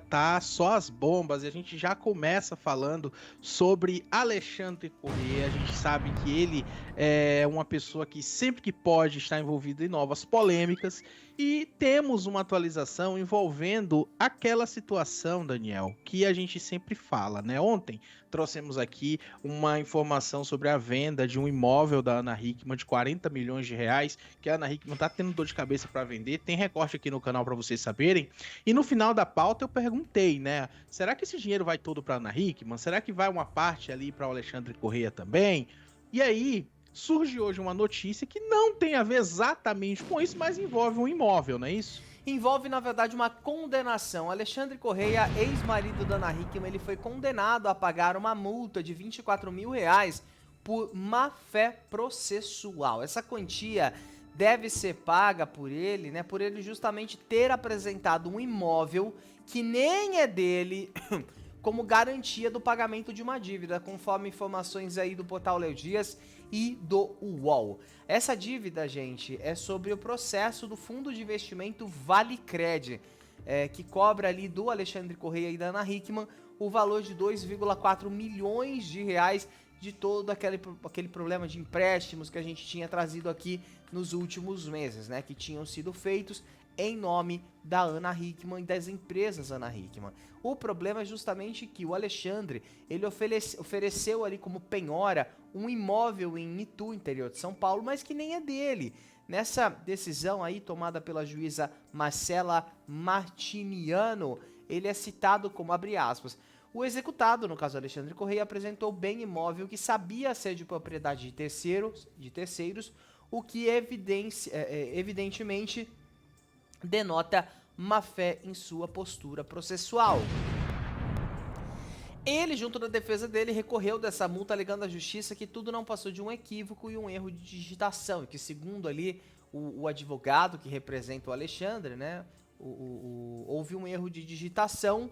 Tá só as bombas e a gente já começa falando sobre Alexandre Corrêa. A gente sabe que ele é uma pessoa que sempre que pode está envolvido em novas polêmicas e temos uma atualização envolvendo aquela situação, Daniel, que a gente sempre fala, né? Ontem trouxemos aqui uma informação sobre a venda de um imóvel da Ana Hickman de 40 milhões de reais, que a Ana Hickman está tendo dor de cabeça para vender. Tem recorte aqui no canal para vocês saberem. E no final da pauta eu perguntei, né? Será que esse dinheiro vai todo para Ana Hickman? Será que vai uma parte ali para o Alexandre Corrêa também? E aí surge hoje uma notícia que não tem a ver exatamente com isso, mas envolve um imóvel, não é isso? Envolve, na verdade, uma condenação. Alexandre Corrêa, ex-marido da Ana Hickman, ele foi condenado a pagar uma multa de 24 mil reais por má-fé processual. Essa quantia deve ser paga por ele, né? Por ele justamente ter apresentado um imóvel que nem é dele como garantia do pagamento de uma dívida, conforme informações aí do portal Léo Dias e do UOL. Essa dívida, gente, é sobre o processo do fundo de investimento Valicred, que cobra ali do Alexandre Corrêa e da Ana Hickman o valor de 2,4 milhões de reais de todo aquele problema de empréstimos que a gente tinha trazido aqui nos últimos meses, né? Que tinham sido feitos em nome da Ana Hickman e das empresas Ana Hickman. O problema é justamente que o Alexandre, ele ofereceu ali como penhora um imóvel em Itu, interior de São Paulo, mas que nem é dele. Nessa decisão aí tomada pela juíza Marcela Martiniano, ele é citado como, abre aspas, o executado, no caso Alexandre Corrêa, apresentou bem imóvel que sabia ser de propriedade de terceiros, o que evidentemente denota má fé em sua postura processual. Ele, junto da defesa dele, recorreu dessa multa alegando à justiça que tudo não passou de um equívoco e um erro de digitação, e que segundo ali o advogado que representa o Alexandre, né, houve um erro de digitação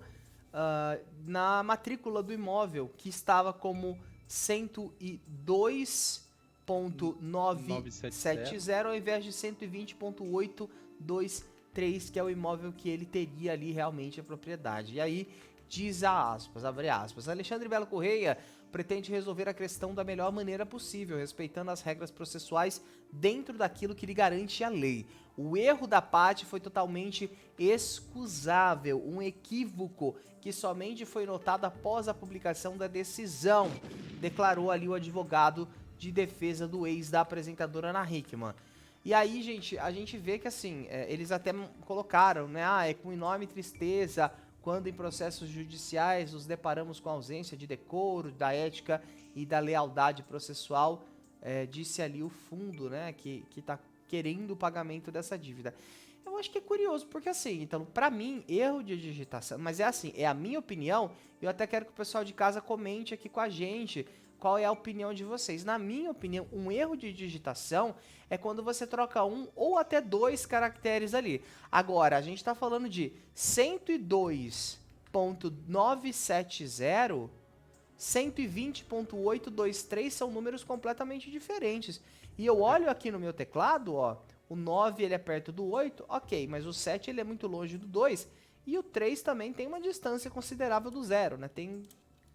na matrícula do imóvel, que estava como 102.970 ao invés de 120.823, que é o imóvel que ele teria ali realmente a propriedade. E aí diz abre aspas, Alexandre Belo Corrêa pretende resolver a questão da melhor maneira possível, respeitando as regras processuais dentro daquilo que lhe garante a lei. O erro da parte foi totalmente excusável, um equívoco que somente foi notado após a publicação da decisão, declarou ali o advogado de defesa do ex da apresentadora Ana Hickman. E aí, gente, a gente vê que assim, eles até colocaram, né, é com enorme tristeza quando em processos judiciais nos deparamos com a ausência de decoro, da ética e da lealdade processual, disse ali o fundo, né, que está querendo o pagamento dessa dívida. Eu acho que é curioso, porque assim, então, pra mim, erro de digitação, mas é assim, é a minha opinião, eu até quero que o pessoal de casa comente aqui com a gente qual é a opinião de vocês. Na minha opinião, um erro de digitação é quando você troca um ou até dois caracteres ali. Agora, a gente tá falando de 102.970, 120.823 são números completamente diferentes. E eu olho aqui no meu teclado, ó, o 9 ele é perto do 8, ok, mas o 7 ele é muito longe do 2, e o 3 também tem uma distância considerável do 0, né?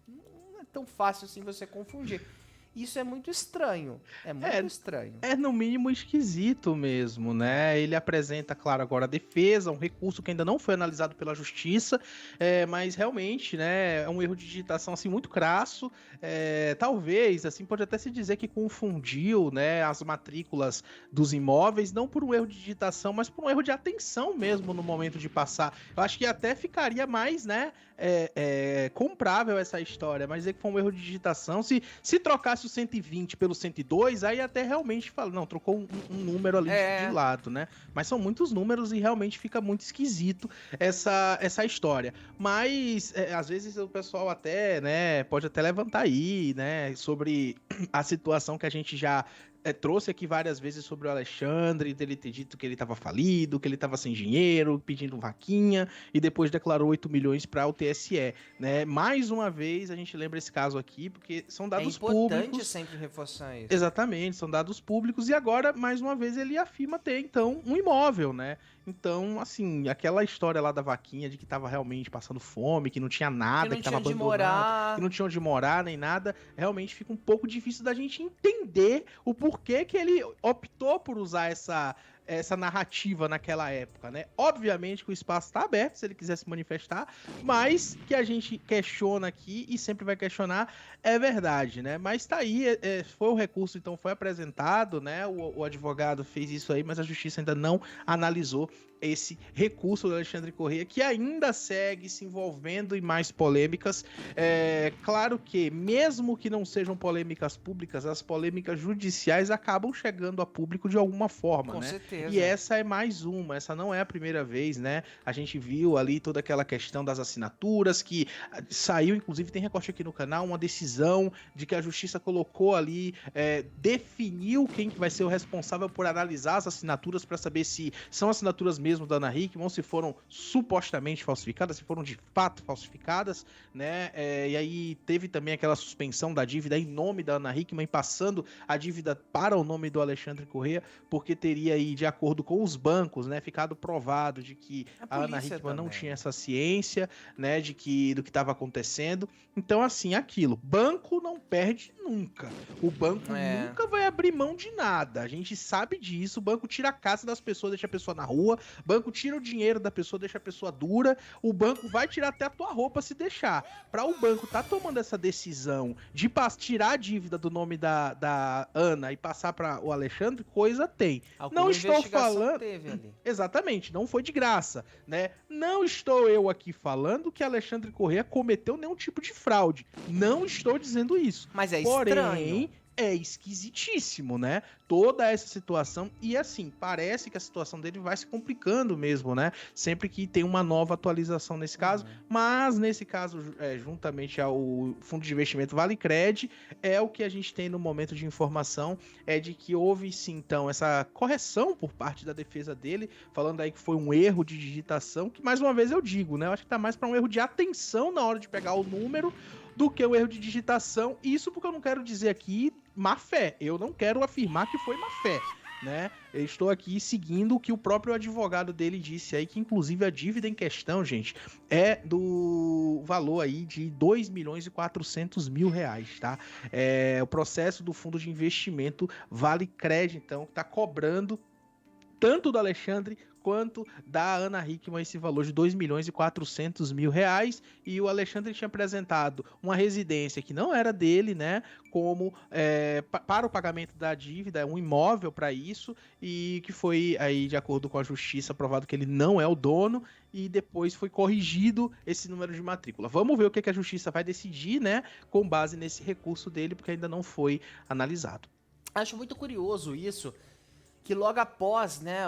Não é tão fácil assim você confundir. Isso é muito estranho, estranho. É no mínimo esquisito mesmo, né? Ele apresenta, claro, agora a defesa, um recurso que ainda não foi analisado pela justiça, mas realmente, né, é um erro de digitação assim muito crasso. Talvez, assim, pode até se dizer que confundiu, né, as matrículas dos imóveis, não por um erro de digitação, mas por um erro de atenção mesmo no momento de passar. Eu acho que até ficaria mais, né, comprável essa história, mas dizer que foi um erro de digitação, se trocasse o 120 pelo 102, aí até realmente fala, não, trocou um número ali de lado, né? Mas são muitos números e realmente fica muito esquisito essa história. Mas, às vezes o pessoal até, né, pode até levantar aí, né, sobre a situação que a gente já trouxe aqui várias vezes sobre o Alexandre, dele ter dito que ele estava falido, que ele estava sem dinheiro, pedindo vaquinha, e depois declarou 8 milhões para o TSE, né? Mais uma vez a gente lembra esse caso aqui, porque são dados públicos. É importante sempre reforçar isso. Exatamente, são dados públicos, e agora, mais uma vez, ele afirma ter, então, um imóvel, né? Então, assim, aquela história lá da vaquinha de que tava realmente passando fome, que não tinha nada, que tava onde abandonado, que morar. não tinha onde morar nem nada, realmente fica um pouco difícil da gente entender o porquê que ele optou por usar essa narrativa naquela época, né? Obviamente que o espaço está aberto se ele quiser se manifestar, mas que a gente questiona aqui e sempre vai questionar é verdade, né? Mas tá aí, foi o recurso, então foi apresentado, né? O advogado fez isso aí, mas a justiça ainda não analisou esse recurso do Alexandre Corrêa, que ainda segue se envolvendo em mais polêmicas. Claro que, mesmo que não sejam polêmicas públicas, as polêmicas judiciais acabam chegando a público de alguma forma, Com né? certeza. E essa é mais uma, essa não é a primeira vez, né? A gente viu ali toda aquela questão das assinaturas, que saiu, inclusive tem recorte aqui no canal, uma decisão de que a justiça colocou ali, definiu quem que vai ser o responsável por analisar as assinaturas para saber se são assinaturas mesmo da Ana Hickman, se foram supostamente falsificadas, se foram de fato falsificadas, né? E aí teve também aquela suspensão da dívida em nome da Ana Hickman, passando a dívida para o nome do Alexandre Corrêa, porque teria aí, de acordo com os bancos, né, ficado provado de que a Ana Hickman não tinha essa ciência, né, do que estava acontecendo. Então, assim, aquilo, banco não perde nunca. O banco nunca vai abrir mão de nada. A gente sabe disso. O banco tira a casa das pessoas, deixa a pessoa na rua. O banco tira o dinheiro da pessoa, deixa a pessoa dura. O banco vai tirar até a tua roupa se deixar. Para o banco tá tomando essa decisão de tirar a dívida do nome da Ana e passar para o Alexandre, coisa tem. Não estou falando. Teve ali. Exatamente, não foi de graça, né? Não estou eu aqui falando que Alexandre Corrêa cometeu nenhum tipo de fraude. Não estou dizendo isso. Mas é Porém, estranho. é esquisitíssimo, né? Toda essa situação. E assim, parece que a situação dele vai se complicando mesmo, né? Sempre que tem uma nova atualização nesse caso. Mas nesse caso, juntamente ao fundo de investimento Valecred, é o que a gente tem no momento de informação, é de que houve sim, então, essa correção por parte da defesa dele, falando aí que foi um erro de digitação, que mais uma vez eu digo, né? Eu acho que tá mais para um erro de atenção na hora de pegar o número do que o erro de digitação. Isso porque eu não quero dizer aqui má fé. Eu não quero afirmar que foi má fé, né? Eu estou aqui seguindo o que o próprio advogado dele disse aí, que inclusive a dívida em questão, gente, é do valor aí de 2.400.000 reais, tá? O processo do fundo de investimento Valecred, então, que tá cobrando tanto do Alexandre quanto da Ana Hickman esse valor de 2.400.000 reais, e o Alexandre tinha apresentado uma residência que não era dele, né, como para o pagamento da dívida, um imóvel para isso, e que foi aí, de acordo com a justiça, provado que ele não é o dono, e depois foi corrigido esse número de matrícula. Vamos ver o que a justiça vai decidir, né, com base nesse recurso dele, porque ainda não foi analisado. Acho muito curioso isso, que logo após, né,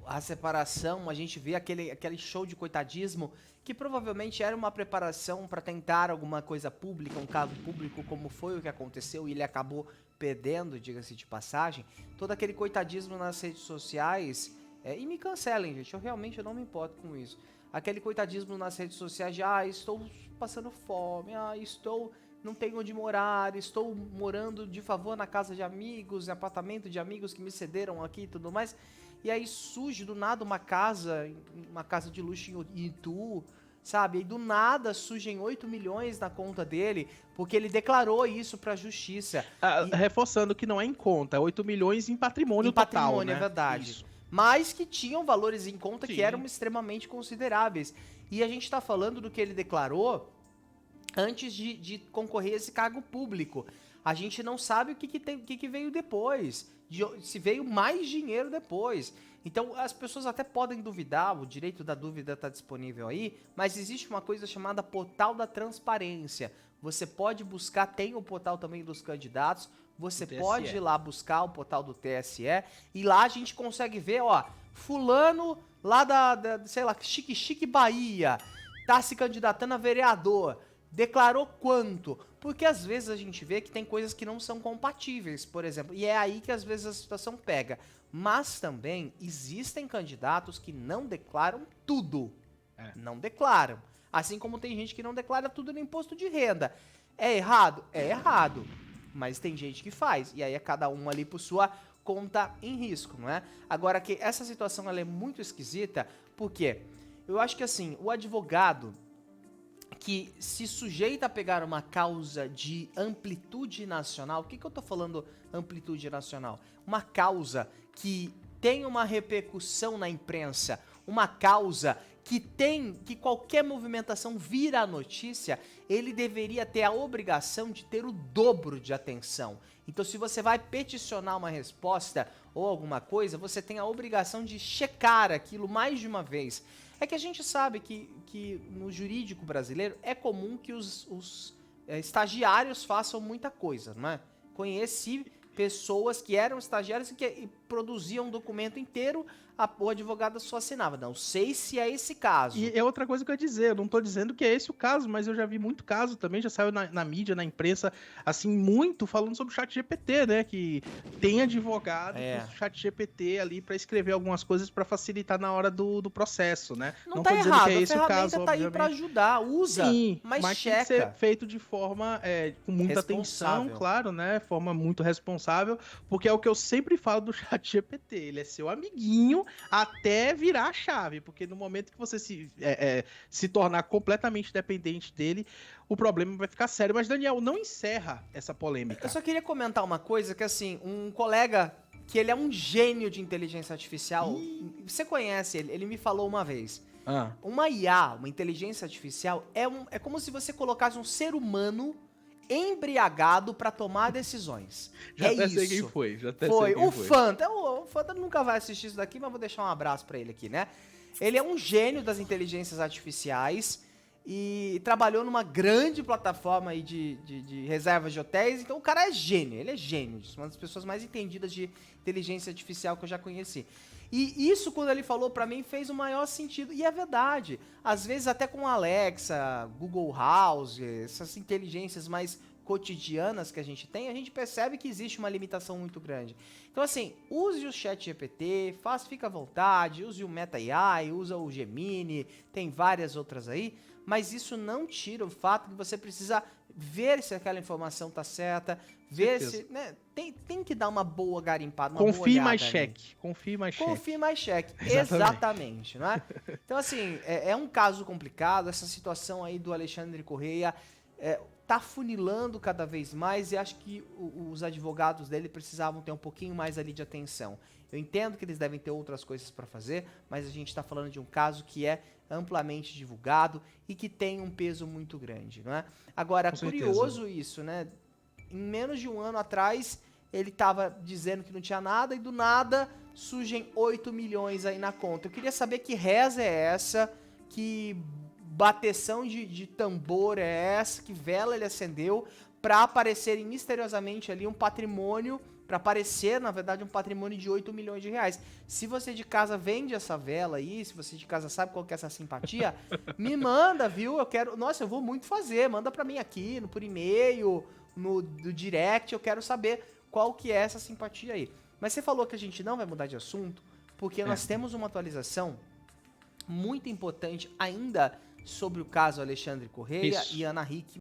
a separação, a gente vê aquele show de coitadismo que provavelmente era uma preparação para tentar alguma coisa pública, um cargo público, como foi o que aconteceu, e ele acabou perdendo, diga-se de passagem. Todo aquele coitadismo nas redes sociais, e me cancelem, gente, eu realmente não me importo com isso. Aquele coitadismo nas redes sociais de, estou passando fome, não tenho onde morar, estou morando de favor na casa de amigos, em apartamento de amigos que me cederam aqui e tudo mais. E aí surge do nada uma casa de luxo em Itu, sabe? E do nada surgem 8 milhões na conta dele, porque ele declarou isso pra justiça. Reforçando que não é em conta, é 8 milhões em patrimônio total, patrimônio, né? É verdade. Isso. Mas que tinham valores em conta que Sim. eram extremamente consideráveis. E a gente tá falando do que ele declarou antes de concorrer a esse cargo público. A gente não sabe o que veio depois, se veio mais dinheiro depois. Então as pessoas até podem duvidar, o direito da dúvida está disponível aí, mas existe uma coisa chamada portal da transparência. Você pode buscar, tem o portal também dos candidatos, você pode ir lá buscar o portal do TSE, e lá a gente consegue ver, fulano lá sei lá, Chique Bahia, tá se candidatando a vereador, declarou quanto? Porque às vezes a gente vê que tem coisas que não são compatíveis, por exemplo, e é aí que às vezes a situação pega. Mas também existem candidatos que não declaram tudo. Não declaram. Assim como tem gente que não declara tudo no imposto de renda. É errado? É errado. Mas tem gente que faz. E aí é cada um ali por sua conta em risco, não é? Agora que essa situação ela é muito esquisita, porque eu acho que assim, o advogado que se sujeita a pegar uma causa de amplitude nacional, o que eu tô falando amplitude nacional? Uma causa que tem uma repercussão na imprensa, uma causa que qualquer movimentação vira a notícia, ele deveria ter a obrigação de ter o dobro de atenção. Então, se você vai peticionar uma resposta ou alguma coisa, você tem a obrigação de checar aquilo mais de uma vez. É que a gente sabe que no jurídico brasileiro é comum que os estagiários façam muita coisa, não é? Conheci pessoas que eram estagiários e produziam um documento inteiro, o advogado só assinava. Não sei se é esse caso. E é outra coisa que eu ia dizer, eu não tô dizendo que é esse o caso, mas eu já vi muito caso também, já saiu na mídia, na imprensa, assim, muito falando sobre o ChatGPT, né, que tem advogado com o ChatGPT ali pra escrever algumas coisas pra facilitar na hora do processo, né? Não tá errado, a ferramenta tá aí pra ajudar, usa, sim, mas checa. Tem que ser feito de forma, com muita atenção, claro, né, forma muito responsável, porque é o que eu sempre falo do ChatGPT, ele é seu amiguinho até virar a chave, porque no momento que você se tornar completamente dependente dele, o problema vai ficar sério. Mas, Daniel, não encerra essa polêmica. Eu só queria comentar uma coisa, que assim, um colega que ele é um gênio de inteligência artificial, você conhece ele me falou uma vez. Uma IA, uma inteligência artificial, é como se você colocasse um ser humano embriagado pra tomar decisões. Já até isso. sei quem foi. O Fanta. O Fanta nunca vai assistir isso daqui, mas vou deixar um abraço pra ele aqui, né? Ele é um gênio das inteligências artificiais e trabalhou numa grande plataforma aí de reservas de hotéis. Então o cara é gênio, ele é gênio. Uma das pessoas mais entendidas de inteligência artificial que eu já conheci. E isso, quando ele falou pra mim, fez o maior sentido. E é verdade. Às vezes até com Alexa, Google House, essas inteligências mais cotidianas que a gente tem, a gente percebe que existe uma limitação muito grande. Então assim, use o ChatGPT, fica à vontade, use o Meta AI, usa o Gemini, tem várias outras aí, mas isso não tira o fato que você precisa ver se aquela informação tá certa, ver se, né, tem que dar uma boa garimpada, uma confie boa olhada mais cheque, confie mais cheque. Exatamente, não é? Então assim, é um caso complicado, essa situação aí do Alexandre Correia tá funilando cada vez mais e acho que os advogados dele precisavam ter um pouquinho mais ali de atenção. Eu entendo que eles devem ter outras coisas para fazer, mas a gente está falando de um caso que é amplamente divulgado e que tem um peso muito grande, não é? Agora, curioso isso, né? Em menos de um ano atrás, ele estava dizendo que não tinha nada e do nada surgem 8 milhões aí na conta. Eu queria saber que reza é essa, que bateção de tambor é essa, que vela ele acendeu para aparecer misteriosamente ali um patrimônio, para aparecer, na verdade, um patrimônio de 8 milhões de reais. Se você de casa vende essa vela aí, se você de casa sabe qual que é essa simpatia, me manda, viu? Eu quero, nossa, eu vou muito fazer, manda para mim aqui, por e-mail, no direct, eu quero saber qual que é essa simpatia aí. Mas você falou que a gente não vai mudar de assunto, porque nós temos uma atualização muito importante ainda sobre o caso Alexandre Correia e Ana Hickman.